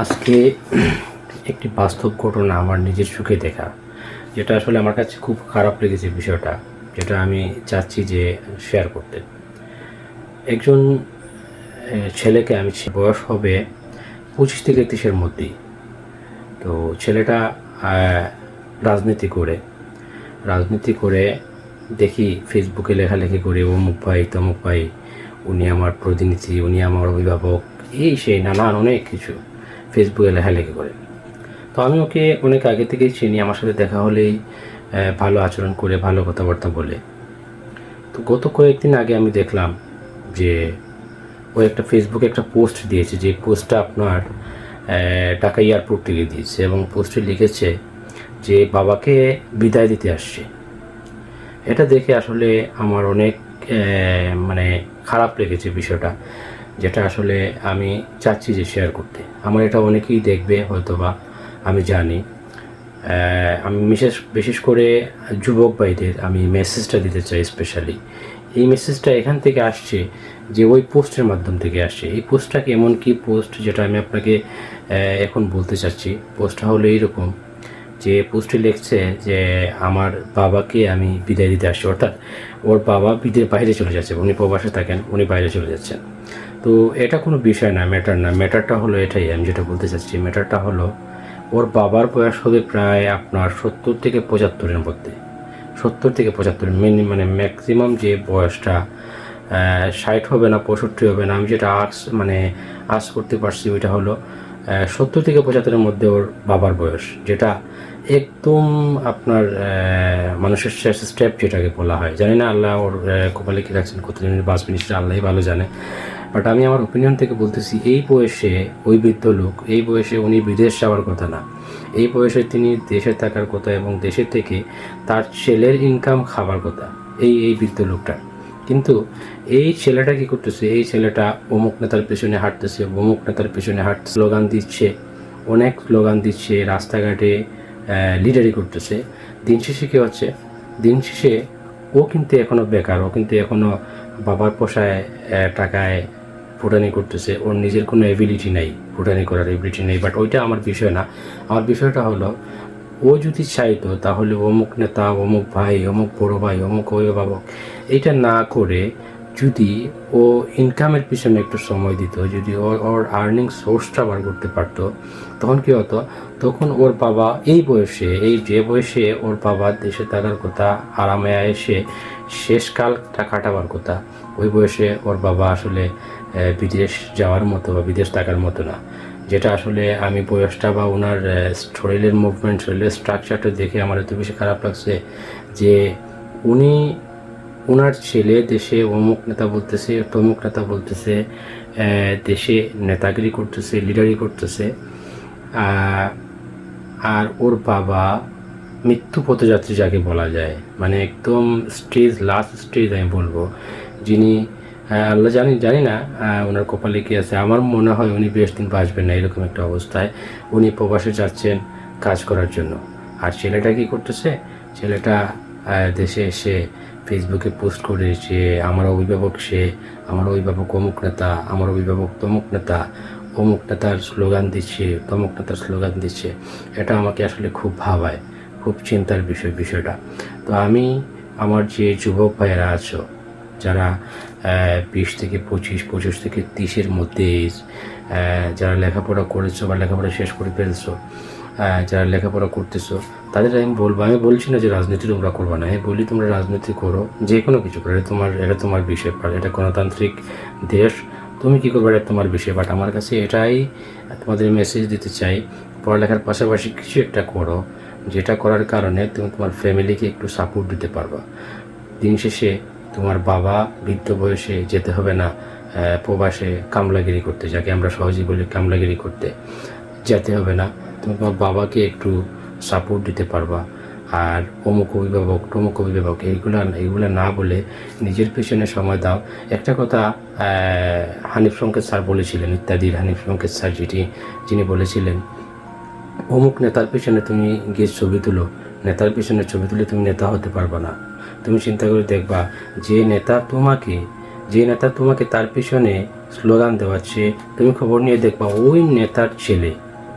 আজকে একটি বাস্তব ঘটনা আমার নিজের চোখে দেখা, যেটা আসলে আমার কাছে খুব খারাপ লেগেছে বিষয়টা, যেটা আমি চাচ্ছি যে শেয়ার করতে। একজন ছেলেকে আমি বয়স হবে 25 থেকে 30-এর মধ্যেই। তো ছেলেটা রাজনীতি করে দেখি ফেসবুকে লেখালেখি করে অমুক ভাই তমুক ভাই, উনি আমার প্রতিনিধি, উনি আমার অভিভাবক, এই সেই নানান অনেক কিছু ফেসবুকে লেখালেখি করে। তো আমি ওকে অনেক আগে থেকেই চিনি, আমার সাথে দেখা হলেই ভালো আচরণ করে, ভালো কথাবার্তা বলে। তো গত কয়েকদিন আগে আমি দেখলাম যে ও একটা ফেসবুকে একটা পোস্ট দিয়েছে, যে পোস্টটা আপনার ঢাকা এয়ারপোর্ট থেকে দিয়েছে, এবং পোস্টে লিখেছে যে বাবাকে বিদায় দিতে আসছে। এটা দেখে আসলে আমার অনেক মানে খারাপ লেগেছে বিষয়টা, যেটা আসলে আমি চাচ্ছি যে শেয়ার করতে। আমার এটা অনেকেই দেখবে হয়তোবা, আমি জানি। আমি বিশেষ করে যুবক ভাইদের আমি মেসেজটা দিতে চাই স্পেশালি। এই মেসেজটা এখান থেকে আসছে, যে ওই পোস্টের মাধ্যম থেকে আসছে। এই পোস্টটা এমন কি পোস্ট, যেটা আমি আপনাকে এখন বলতে চাচ্ছি। পোস্টটা হলো এইরকম, যে পোস্টে লিখছে যে আমার বাবাকে আমি বিদায় দিতে আসছি, অর্থাৎ ওর বাবা বাইরে চলে যাচ্ছে, উনি প্রবাসে থাকেন, উনি বাইরে চলে যাচ্ছেন। তো এটা কোনো বিষয় না, ম্যাটারটা হলো এটাই, আমি যেটা বলতে চাচ্ছি ম্যাটারটা হলো, ওর বাবার বয়স হবে প্রায় আপনার 70 থেকে 75-এর মধ্যে। 70 থেকে 75 মানে ম্যাক্সিমাম যে বয়সটা 60 হবে না, 65 হবে না। আমি যেটা আজ করতে পারছি ওইটা হলো 70 থেকে 75-এর মধ্যে ওর বাবার বয়স, যেটা একদম আপনার মানুষের শেষ স্টেপ যেটাকে বলা হয়। জানি না আল্লাহ ওর কপালে কি রাখছেন, কতদিনের বাঁচবেন সেটা আল্লাহই ভালো জানে। বাট আমি আমার ওপিনিয়ন থেকে বলতেছি, এই বয়সে ওই বৃদ্ধ লোক, এই বয়সে উনি বিদেশ যাওয়ার কথা না। এই বয়সে তিনি দেশে থাকার কথা, এবং দেশে থেকে তার ছেলের ইনকাম খাবার কথা এই বৃদ্ধ লোকটা। কিন্তু এই ছেলেটা কি করতেছে, এই ছেলেটা অমুক নেতার পেছনে হাঁটতেছে, অমুক নেতার পেছনে স্লোগান দিচ্ছে, অনেক স্লোগান দিচ্ছে, রাস্তাঘাটে লিডারি করতেছে। দিন শেষে কী হচ্ছে, দিন শেষে ও কিন্তু এখনও বেকার, ও কিন্তু এখনও বাবার পোষায় টাকায় ফুটানি করতেছে। ওর নিজের কোনো এবিলিটি নাই, ফুটানি করার এবিলিটি নেই। বাট ওইটা আমার বিষয় না। আমার বিষয়টা হলো, ও যদি চাইতো তাহলে অমুক নেতা, অমুক ভাই, অমুক বড়ো ভাই, অমুক অভিভাবক, এটা না করে যদি ও ইনকামের পিছনে একটু সময় দিত, যদি ওর আর্নিং সোর্সটা বার করতে পারতো, তখন কী হতো, তখন ওর বাবা যে বয়সে ওর বাবা দেশে থাকার কথা, আরামে এসে শেষকালটা কাটাবার কথা, ওই বয়সে ওর বাবা আসলে বিদেশ যাওয়ার মতো বা বিদেশ থাকার মতো না। যেটা আসলে আমি বয়সটা বা ওনার শরীরের মুভমেন্ট, শরীরের স্ট্রাকচারটা দেখে আমার এত বেশি খারাপ লাগছে, যে ওনার ছেলে দেশে অমুক নেতা বলতেছে, তমুক নেতা বলতেছে, দেশে নেতাগিরি করতেছে, লিডারি করতেছে, আর ওর বাবা মৃত্যু পথযাত্রী যাকে বলা যায়, মানে একদম লাস্ট স্টেজ আমি বলবো, যিনি আল্লাহ জানি না ওনার কপালে কি আছে। আমার মনে হয় উনি বেশ দিন বাঁচবেন না, এরকম একটা অবস্থায় উনি প্রবাসে যাচ্ছেন কাজ করার জন্য। আর ছেলেটা কি করতেছে, ছেলেটা দেশে এসে ফেসবুকে পোস্ট করে যে আমার অভিভাবক অমুক নেতা, আমার অভিভাবক তমুক নেতা, অমুক নেতার স্লোগান দিচ্ছে, তমুক নেতার স্লোগান দিচ্ছে। এটা আমাকে আসলে খুব ভাবায়, খুব চিন্তার বিষয়টা। তো আমি আমার যে যুবক ভাইয়েরা আছো, যারা 20 থেকে 25, 25 থেকে 30-এর মধ্যে এজ, যারা লেখাপড়া করেছো বা লেখাপড়া শেষ করে ফেলছো, যারা লেখাপড়া করতেছো, তাদের আমি বলছি না যে রাজনীতি তোমরা করবা না, আমি বলি তোমরা রাজনীতি করো, যে কোনো কিছু করো, এটা তোমার বিষয়, এটা গণতান্ত্রিক দেশ, তুমি কী করবে এটা তোমার বিষয়। বাট আমার কাছে এটাই তোমাদের মেসেজ দিতে চাই, পড়ালেখার পাশাপাশি কিছু একটা করো, যেটা করার কারণে তুমি তোমার ফ্যামিলিকে একটু সাপোর্ট দিতে পারবা। দিন শেষে তোমার বাবা বৃদ্ধ বয়সে যেতে হবে না প্রবাসে কামলাগিরি করতে, যাকে আমরা সহজেই বলি কামলাগিরি করতে, যেতে হবে না। তুমি তোমার বাবাকে একটু সাপোর্ট দিতে পারবা। আর অমুক অভিভাবক তমুক অভিভাবক এইগুলো না বলে নিজের পেছনে সময় দাও। একটা কথা হানিফ সংকেত স্যার বলেছিলেন, ইত্যাদির হানিফ সংকেত স্যার যিনি বলেছিলেন, অমুক নেতার পেছনে তুমি গিয়ে ছবি তুলো, নেতার পেছনে ছবি তুলে তুমি নেতা হতে পারবা না। তুমি চিন্তা করে দেখবা, যে নেতা তোমাকে তার পেছনে স্লোগান দেওয়াচ্ছে, তুমি খবর নিয়ে দেখবা ওই নেতার ছেলে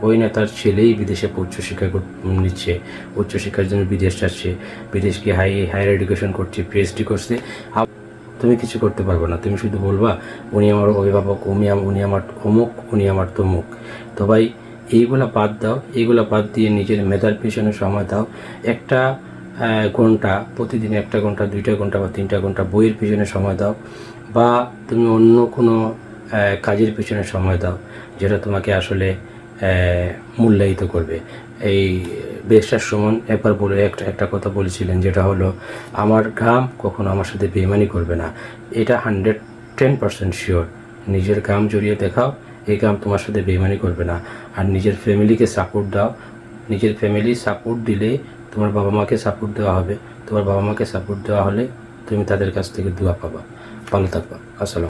ওই নেতার ছেলেই বিদেশে উচ্চশিক্ষা নিচ্ছে, উচ্চশিক্ষার জন্য বিদেশ যাচ্ছে, বিদেশ গিয়ে হায়ার এডুকেশন করছে, পিএইচডি করছে। তুমি কিছু করতে পারবে না, তুমি শুধু বলবা উনি আমার অভিভাবক, উনি আমার অমুক, উনি আমার তমুক। তো ভাই এইগুলা বাদ দাও, এইগুলা বাদ দিয়ে নিজের মেধার পিছনে সময় দাও। একটা ঘন্টা প্রতিদিন, 1 ঘন্টা, 2 ঘন্টা বা 3 ঘন্টা বইয়ের পিছনে সময় দাও, বা তুমি অন্য কোনো কাজের পিছনে সময় দাও যেটা তোমাকে আসলে মূল্যায়িত করবে। এই বেশটার সুমন একবার বলে একটা কথা বলেছিলেন, যেটা হলো আমার ঘাম কখনো আমার সাথে বেইমানি করবে না। এটা 110% শিওর। নিজের ঘাম জড়িয়ে দেখাও, এই ঘাম তোমার সাথে বেইমানি করবে না। আর নিজের ফ্যামিলিকে সাপোর্ট দাও। নিজের ফ্যামিলি সাপোর্ট দিলে তোমার বাবা মাকে সাপোর্ট দেওয়া হবে। তোমার বাবা মাকে সাপোর্ট দেওয়া হলে তুমি তাদের কাছ থেকে দোয়া পাবা। ভালো থাকবা। আসসালাম।